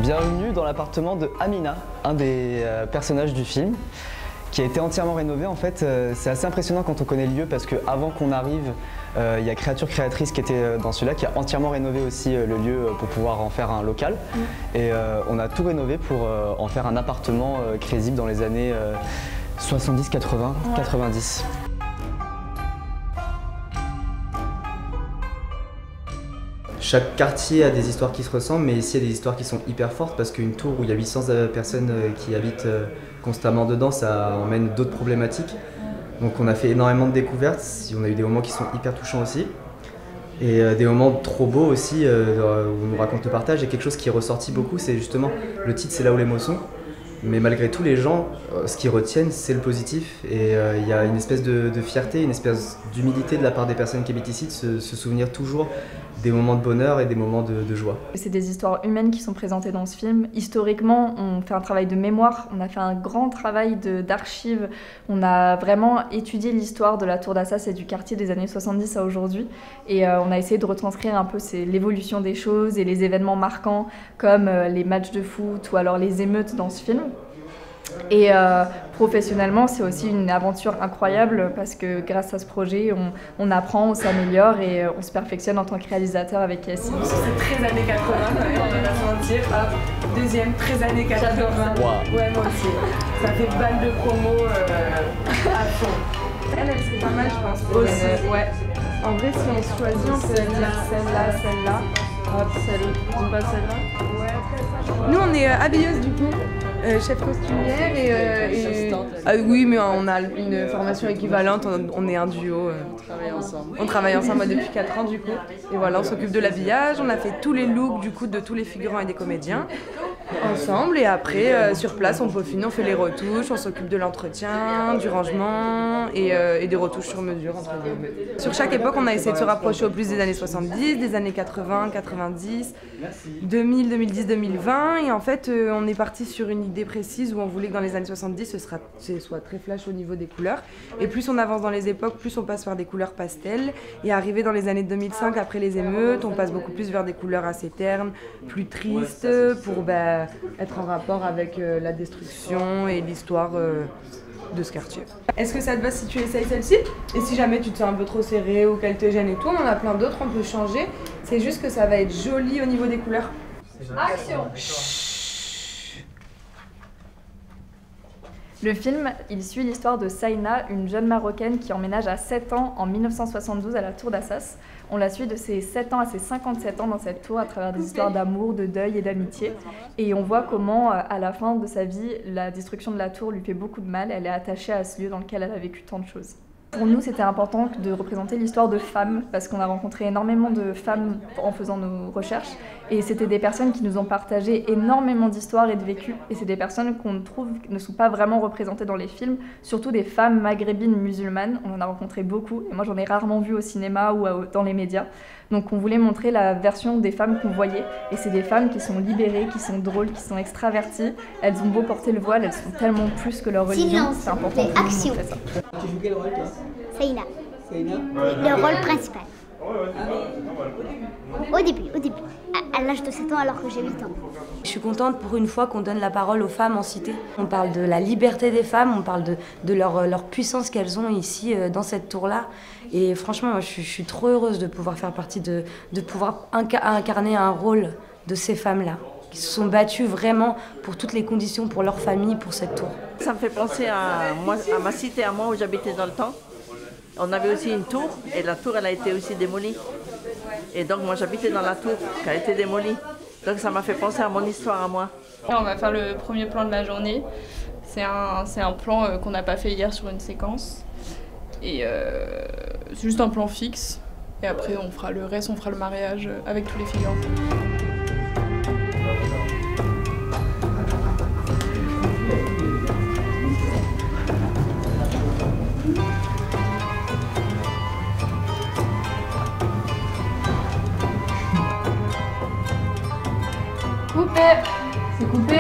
Bienvenue dans l'appartement de Amina, un des personnages du film, qui a été entièrement rénové. En fait, c'est assez impressionnant quand on connaît le lieu parce qu'avant qu'on arrive, il y a Créature Créatrice qui était dans celui-là, qui a entièrement rénové aussi le lieu pour pouvoir en faire un local. Et on a tout rénové pour en faire un appartement crédible dans les années 70, 80, 90. Chaque quartier a des histoires qui se ressemblent, mais ici il y a des histoires qui sont hyper fortes parce qu'une tour où il y a 800 personnes qui habitent constamment dedans, ça emmène d'autres problématiques. Donc on a fait énormément de découvertes, on a eu des moments qui sont hyper touchants aussi. Et des moments trop beaux aussi, où on nous raconte le partage. Et quelque chose qui est ressorti beaucoup, c'est justement, le titre c'est là où les mots sont. Mais malgré tout, les gens, ce qu'ils retiennent, c'est le positif. Et il y a une espèce de fierté, une espèce d'humilité de la part des personnes qui habitent ici, de se souvenir toujours des moments de bonheur et des moments de joie. C'est des histoires humaines qui sont présentées dans ce film. Historiquement, on fait un travail de mémoire, on a fait un grand travail d'archives. On a vraiment étudié l'histoire de la tour d'Assas et du quartier des années 70 à aujourd'hui. Et on a essayé de retranscrire un peu l'évolution des choses et les événements marquants, comme les matchs de foot ou alors les émeutes dans ce film. Et professionnellement, c'est aussi une aventure incroyable parce que grâce à ce projet, on apprend, on s'améliore et on se perfectionne en tant que réalisateur avec Yassine. C'est très années 80, on va pas se mentir. Deuxième, très années 80. Wow. Ouais, moi aussi. Ça fait balle de promo à fond. Elle serait pas mal, je pense. Aussi. Ouais. En vrai, si on choisit, on peut dire celle-là, celle-là. Hop, celle-là. Pas celle-là. Ouais, nous, on est habilleuse du coup. Chef costumière oui, mais on a une formation équivalente, on est un duo. On travaille ensemble. On travaille ensemble depuis 4 ans du coup. Et voilà, on s'occupe de l'habillage, on a fait tous les looks du coup de tous les figurants et des comédiens ensemble. Et après, sur place, on peaufine, on fait les retouches, on s'occupe de l'entretien, du rangement et des retouches sur mesure entre guillemets. Sur chaque époque, on a essayé de se rapprocher au plus des années 70, des années 80, 90, 2000, 2010, 2020. Et en fait, on est parti sur une idée précise où on voulait que dans les années 70 ce soit très flash au niveau des couleurs et plus on avance dans les époques, plus on passe vers des couleurs pastel et arrivé dans les années 2005 après les émeutes, on passe beaucoup plus vers des couleurs assez ternes, plus tristes pour être en rapport avec la destruction et l'histoire de ce quartier. Est-ce que ça te va si tu essayes celle-ci? Et si jamais tu te sens un peu trop serré ou qu'elle te gêne et tout, on en a plein d'autres, on peut changer. C'est juste que ça va être joli au niveau des couleurs. Action! Le film, il suit l'histoire de Saïna, une jeune Marocaine qui emménage à 7 ans en 1972 à la tour d'Assas. On la suit de ses 7 ans à ses 57 ans dans cette tour à travers des histoires d'amour, de deuil et d'amitié. Et on voit comment, à la fin de sa vie, la destruction de la tour lui fait beaucoup de mal. Elle est attachée à ce lieu dans lequel elle a vécu tant de choses. Pour nous, c'était important de représenter l'histoire de femmes parce qu'on a rencontré énormément de femmes en faisant nos recherches et c'était des personnes qui nous ont partagé énormément d'histoires et de vécus et c'est des personnes qu'on trouve ne sont pas vraiment représentées dans les films, surtout des femmes maghrébines musulmanes. On en a rencontré beaucoup et moi j'en ai rarement vu au cinéma ou dans les médias. Donc on voulait montrer la version des femmes qu'on voyait et c'est des femmes qui sont libérées, qui sont drôles, qui sont extraverties. Elles ont beau porter le voile, elles sont tellement plus que leur religion. C'est important de montrer ça. Tu joues quel rôle toi? Saïna. Saïna? Le rôle principal. Au début, à l'âge de 7 ans alors que j'ai 8 ans. Je suis contente pour une fois qu'on donne la parole aux femmes en cité. On parle de la liberté des femmes, on parle de leur puissance qu'elles ont ici dans cette tour-là. Et franchement, moi, je suis trop heureuse de pouvoir faire partie, de pouvoir incarner un rôle de ces femmes-là, qui se sont battues vraiment pour toutes les conditions, pour leur famille, pour cette tour. Ça me fait penser à ma cité, à moi où j'habitais dans le temps. On avait aussi une tour et la tour elle a été aussi démolie. Et donc moi j'habitais dans la tour qui a été démolie. Donc ça m'a fait penser à mon histoire à moi. On va faire le premier plan de la journée. C'est un plan qu'on n'a pas fait hier sur une séquence. Et c'est juste un plan fixe. Et après on fera le reste, on fera le mariage avec tous les figurants. Coupé. C'est coupé.